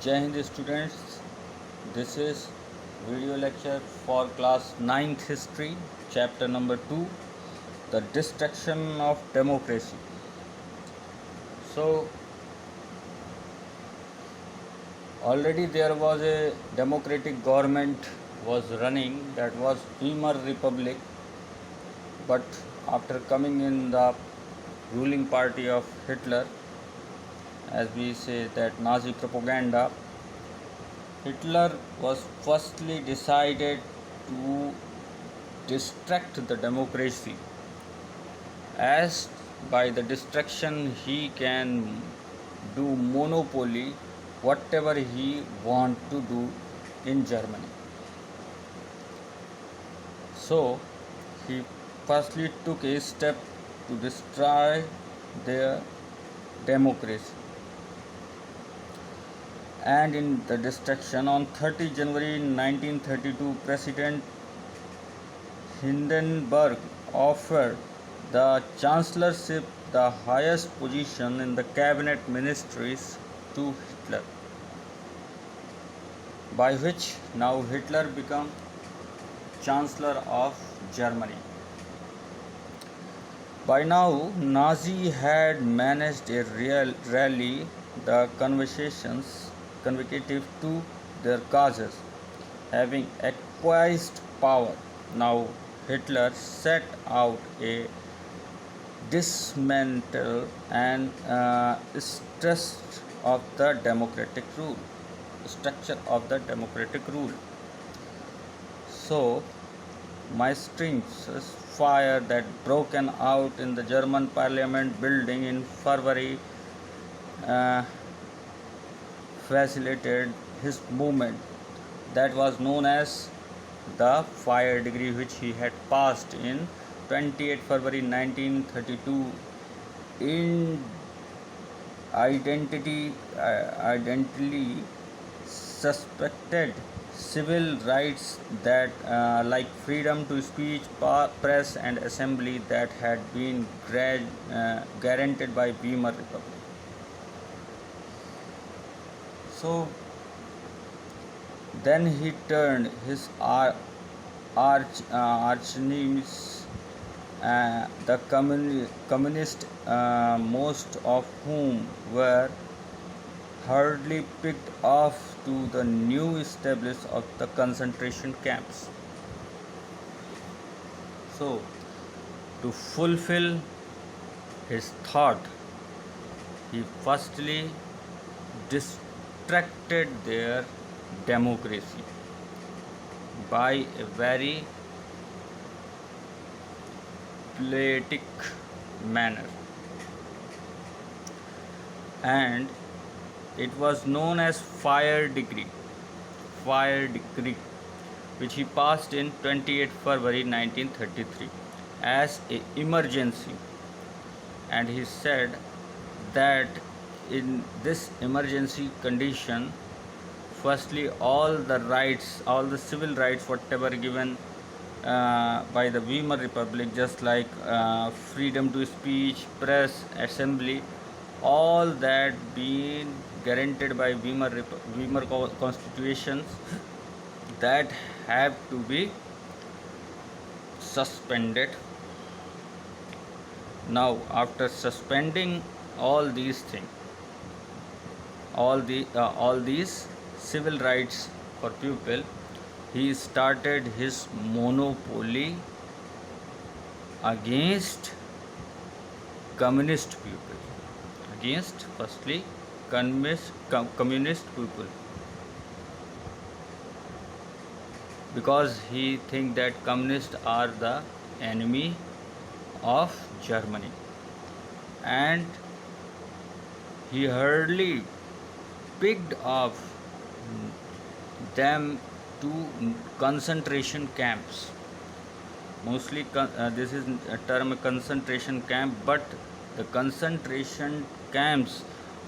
Jai Hind students, this is video lecture for class 9th history, chapter number 2, the destruction of democracy. So, already there was a democratic government was running, that was Weimar Republic, but after coming in the ruling party of Hitler, as we say that Nazi propaganda, Hitler was firstly decided to destruct the democracy, as by the destruction he can do monopoly whatever he want to do in Germany. So he firstly took a step to destroy their democracy. And in the destruction, on 30 January 1932, President Hindenburg offered the chancellorship, the highest position in the cabinet ministries, to Hitler, by which now Hitler became Chancellor of Germany. By now, Nazi had managed a rally the conservative to their causes, having acquiesced power. Now Hitler set out a dismantle and stress of the democratic rule, structure of the democratic rule. So, Maestricht's fire that broken out in the German parliament building in February facilitated his movement, that was known as the fire decree, which he had passed in 28 February 1932 in identity suspected civil rights that like freedom to speech, press and assembly, that had been guaranteed by Weimar Republic. So then he turned his arch enemies, the communists, most of whom were hardly picked off, to the new establishment of the concentration camps. So, to fulfill his thought, he firstly distracted their democracy by a very politic manner, and it was known as fire decree, which he passed in 28 February 1933 as an emergency. And he said that in this emergency condition, firstly all the civil rights whatever given by the Weimar Republic, just like freedom to speech, press, assembly, all that being guaranteed by Weimar constitutions, that have to be suspended. Now, after suspending all these things, all these civil rights for people, he started his monopoly against communist people, against firstly communist people, because he think that communists are the enemy of Germany, and he hardly picked off them to concentration camps. Mostly this is a term concentration camp, but the concentration camps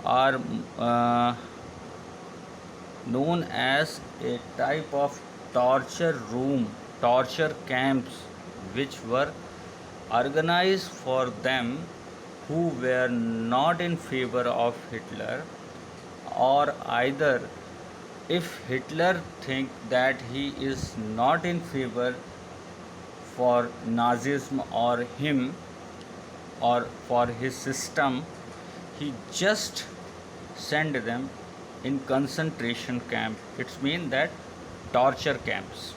are known as a type of torture camps, which were organized for them who were not in favor of Hitler, or either If Hitler think that he is not in favor for Nazism or him or for his system, he just send them in concentration camp. It's mean that torture camps.